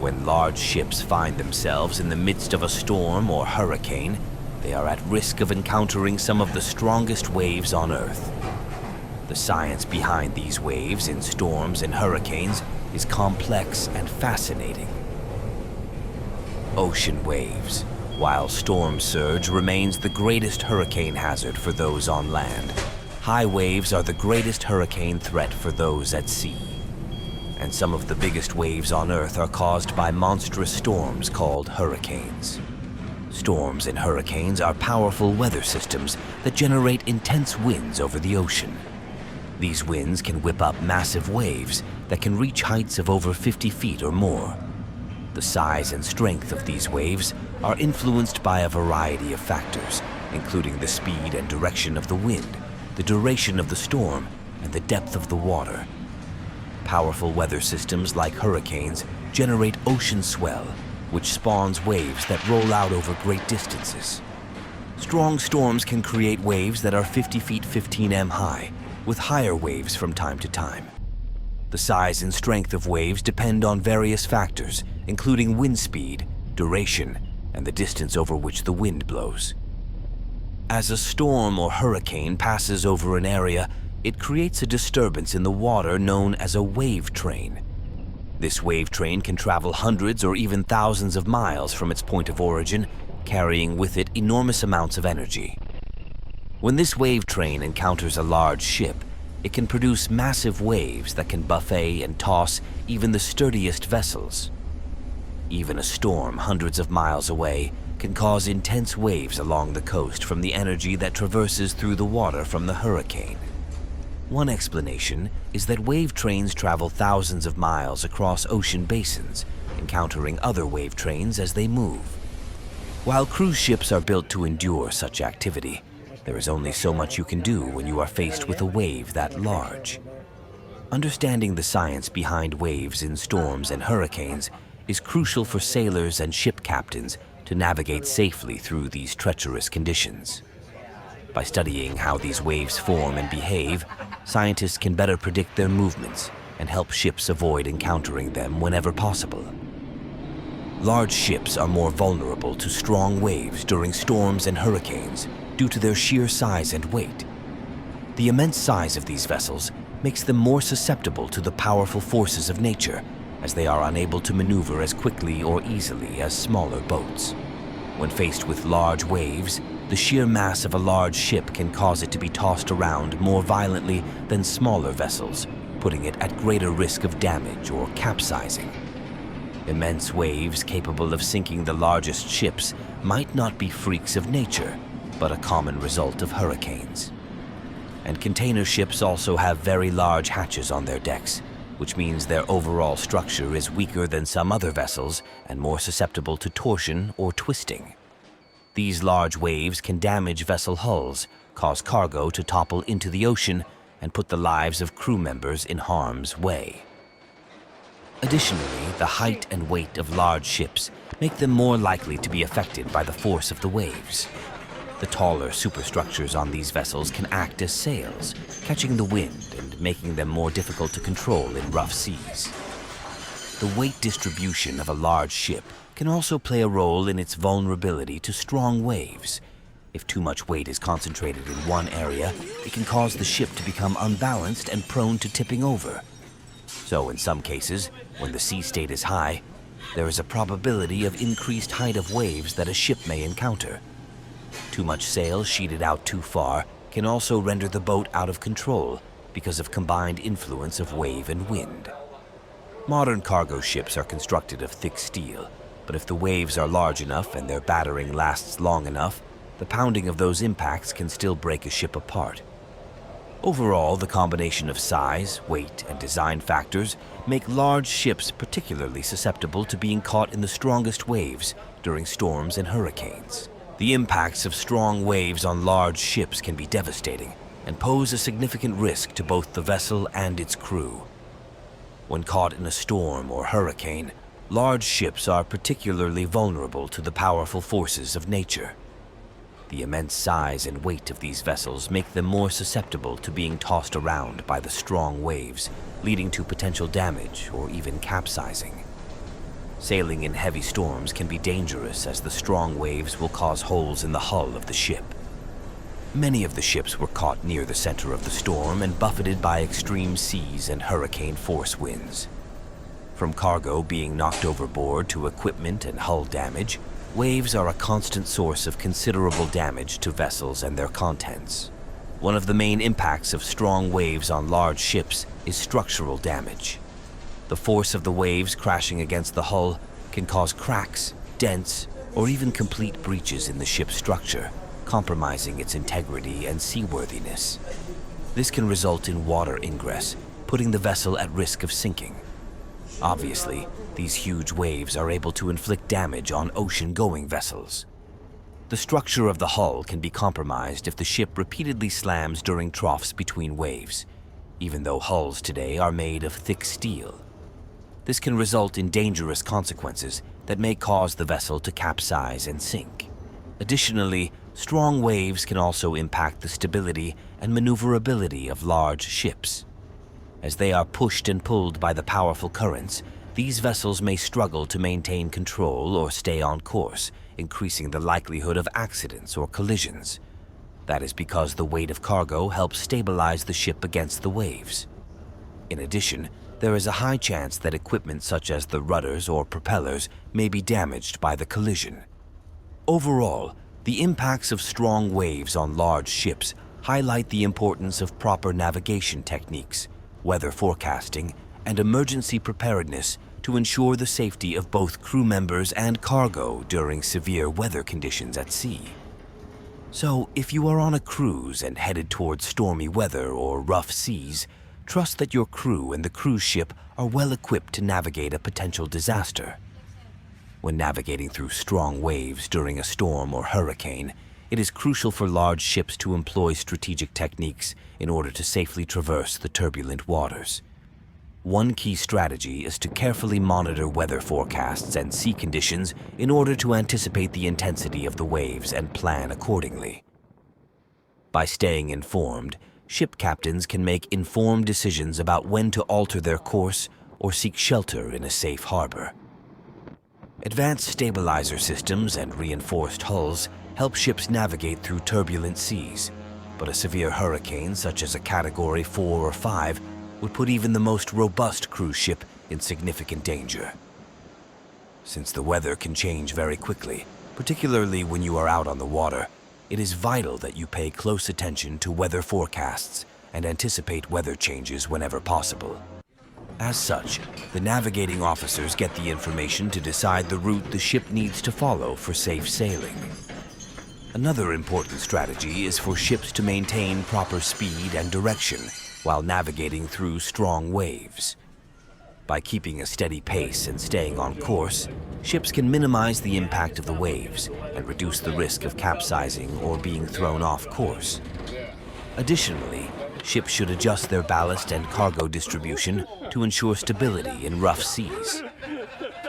When large ships find themselves in the midst of a storm or hurricane, they are at risk of encountering some of the strongest waves on Earth. The science behind these waves in storms and hurricanes is complex and fascinating. Ocean waves. While storm surge remains the greatest hurricane hazard for those on land, high waves are the greatest hurricane threat for those at sea. And some of the biggest waves on Earth are caused by monstrous storms called hurricanes. Storms and hurricanes are powerful weather systems that generate intense winds over the ocean. These winds can whip up massive waves that can reach heights of over 50 feet or more. The size and strength of these waves are influenced by a variety of factors, including the speed and direction of the wind, the duration of the storm, and the depth of the water. Powerful weather systems like hurricanes generate ocean swell, which spawns waves that roll out over great distances. Strong storms can create waves that are 50 feet 15 m high, with higher waves from time to time. The size and strength of waves depend on various factors, including wind speed, duration, and the distance over which the wind blows. As a storm or hurricane passes over an area, it creates a disturbance in the water known as a wave train. This wave train can travel hundreds or even thousands of miles from its point of origin, carrying with it enormous amounts of energy. When this wave train encounters a large ship, it can produce massive waves that can buffet and toss even the sturdiest vessels. Even a storm hundreds of miles away can cause intense waves along the coast from the energy that traverses through the water from the hurricane. One explanation is that wave trains travel thousands of miles across ocean basins, encountering other wave trains as they move. While cruise ships are built to endure such activity, there is only so much you can do when you are faced with a wave that large. Understanding the science behind waves in storms and hurricanes is crucial for sailors and ship captains to navigate safely through these treacherous conditions. By studying how these waves form and behave, scientists can better predict their movements and help ships avoid encountering them whenever possible. Large ships are more vulnerable to strong waves during storms and hurricanes due to their sheer size and weight. The immense size of these vessels makes them more susceptible to the powerful forces of nature, as they are unable to maneuver as quickly or easily as smaller boats. When faced with large waves, the sheer mass of a large ship can cause it to be tossed around more violently than smaller vessels, putting it at greater risk of damage or capsizing. Immense waves capable of sinking the largest ships might not be freaks of nature, but a common result of hurricanes. And container ships also have very large hatches on their decks, which means their overall structure is weaker than some other vessels and more susceptible to torsion or twisting. These large waves can damage vessel hulls, cause cargo to topple into the ocean, and put the lives of crew members in harm's way. Additionally, the height and weight of large ships make them more likely to be affected by the force of the waves. The taller superstructures on these vessels can act as sails, catching the wind and making them more difficult to control in rough seas. The weight distribution of a large ship can also play a role in its vulnerability to strong waves. If too much weight is concentrated in one area, it can cause the ship to become unbalanced and prone to tipping over. So in some cases, when the sea state is high, there is a probability of increased height of waves that a ship may encounter. Too much sail sheeted out too far can also render the boat out of control because of combined influence of wave and wind. Modern cargo ships are constructed of thick steel, but if the waves are large enough and their battering lasts long enough, the pounding of those impacts can still break a ship apart. Overall, the combination of size, weight, and design factors make large ships particularly susceptible to being caught in the strongest waves during storms and hurricanes. The impacts of strong waves on large ships can be devastating and pose a significant risk to both the vessel and its crew. When caught in a storm or hurricane, large ships are particularly vulnerable to the powerful forces of nature. The immense size and weight of these vessels make them more susceptible to being tossed around by the strong waves, leading to potential damage or even capsizing. Sailing in heavy storms can be dangerous as the strong waves will cause holes in the hull of the ship. Many of the ships were caught near the center of the storm and buffeted by extreme seas and hurricane force winds. From cargo being knocked overboard to equipment and hull damage, waves are a constant source of considerable damage to vessels and their contents. One of the main impacts of strong waves on large ships is structural damage. The force of the waves crashing against the hull can cause cracks, dents, or even complete breaches in the ship's structure, compromising its integrity and seaworthiness. This can result in water ingress, putting the vessel at risk of sinking. Obviously, these huge waves are able to inflict damage on ocean-going vessels. The structure of the hull can be compromised if the ship repeatedly slams during troughs between waves, even though hulls today are made of thick steel. This can result in dangerous consequences that may cause the vessel to capsize and sink. Additionally, strong waves can also impact the stability and maneuverability of large ships. As they are pushed and pulled by the powerful currents, these vessels may struggle to maintain control or stay on course, increasing the likelihood of accidents or collisions. That is because the weight of cargo helps stabilize the ship against the waves. In addition, there is a high chance that equipment such as the rudders or propellers may be damaged by the collision. Overall, the impacts of strong waves on large ships highlight the importance of proper navigation techniques, weather forecasting, and emergency preparedness to ensure the safety of both crew members and cargo during severe weather conditions at sea. So, if you are on a cruise and headed towards stormy weather or rough seas, trust that your crew and the cruise ship are well equipped to navigate a potential disaster. When navigating through strong waves during a storm or hurricane, it is crucial for large ships to employ strategic techniques in order to safely traverse the turbulent waters. One key strategy is to carefully monitor weather forecasts and sea conditions in order to anticipate the intensity of the waves and plan accordingly. By staying informed, ship captains can make informed decisions about when to alter their course or seek shelter in a safe harbor. Advanced stabilizer systems and reinforced hulls help ships navigate through turbulent seas, but a severe hurricane such as a Category 4 or 5 would put even the most robust cruise ship in significant danger. Since the weather can change very quickly, particularly when you are out on the water, it is vital that you pay close attention to weather forecasts and anticipate weather changes whenever possible. As such, the navigating officers get the information to decide the route the ship needs to follow for safe sailing. Another important strategy is for ships to maintain proper speed and direction while navigating through strong waves. By keeping a steady pace and staying on course, ships can minimize the impact of the waves and reduce the risk of capsizing or being thrown off course. Additionally, ships should adjust their ballast and cargo distribution to ensure stability in rough seas.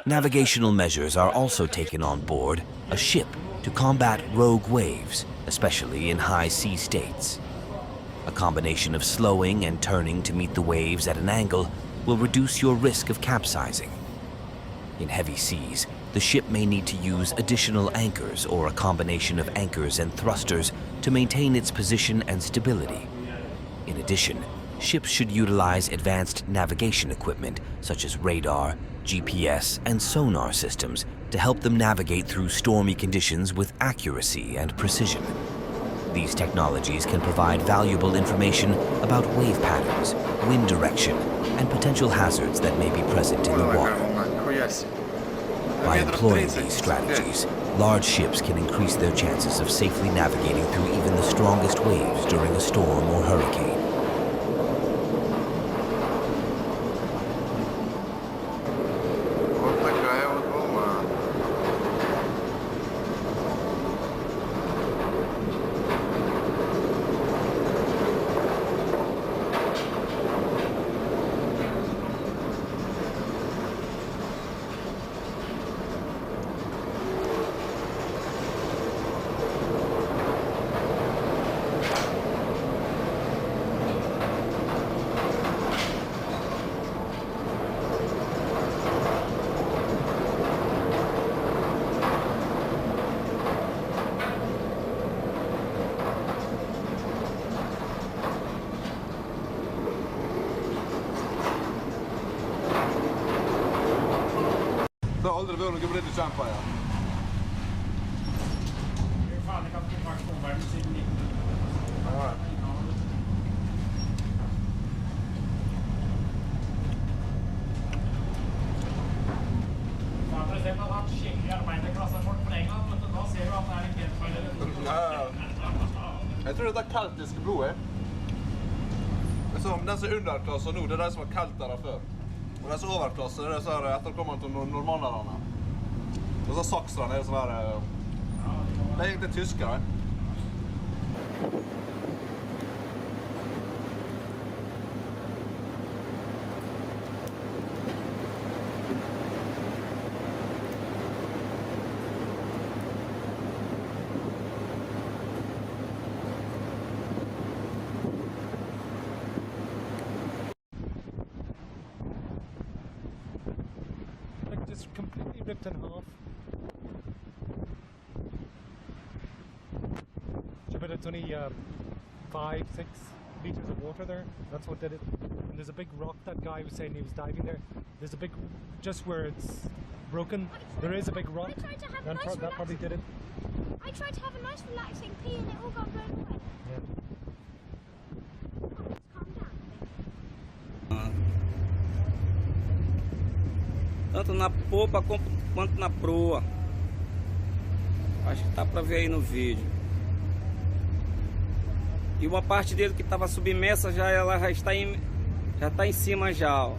Navigational measures are also taken on board a ship to combat rogue waves, especially in high sea states. A combination of slowing and turning to meet the waves at an angle will reduce your risk of capsizing. In heavy seas, the ship may need to use additional anchors or a combination of anchors and thrusters to maintain its position and stability. In addition, ships should utilize advanced navigation equipment such as radar, GPS, and sonar systems to help them navigate through stormy conditions with accuracy and precision. These technologies can provide valuable information about wave patterns, wind direction, and potential hazards that may be present in the water. By employing these strategies, large ships can increase their chances of safely navigating through even the strongest waves during a storm or hurricane. Det har aldri vært noe bredd i kjempa, ja. Det er faen ikke hatt kontakt med omverdenen siden 1900. Ja. Det har hatt skikkelig arbeiderklassefolk på England, men da ser du at det er en genfeil. Ja. Jeg tror dette er keltisk blod, Den som er underklasse nå, det er de som var keltere før. Og de som er overklasse, det er disse etterkommerne til normannerne. Disse sakserne er sånn her... Det er egentlig tyskere, Just completely ripped in half. But it's only 5-6 meters of water there. That's what did it. And there's a big rock. That guy was saying he was diving there. There's a big, just where it's broken. There is a big rock. I tried to have a nice that probably did it. I tried to have a nice relaxing pee and it all got blown away. Yeah. Oh, let's calm down. Tanto na popa quanto na proa. Acho que tá pra ver aí no vídeo. E uma parte dele que estava submersa ela já está em cima já, ó.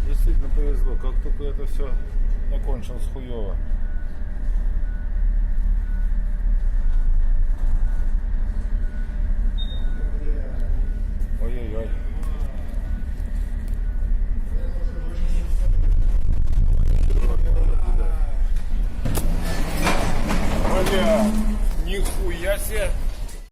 Действительно повезло, как только это все закончилось хуево. Ой-ой-ой. Бля, нихуя себе.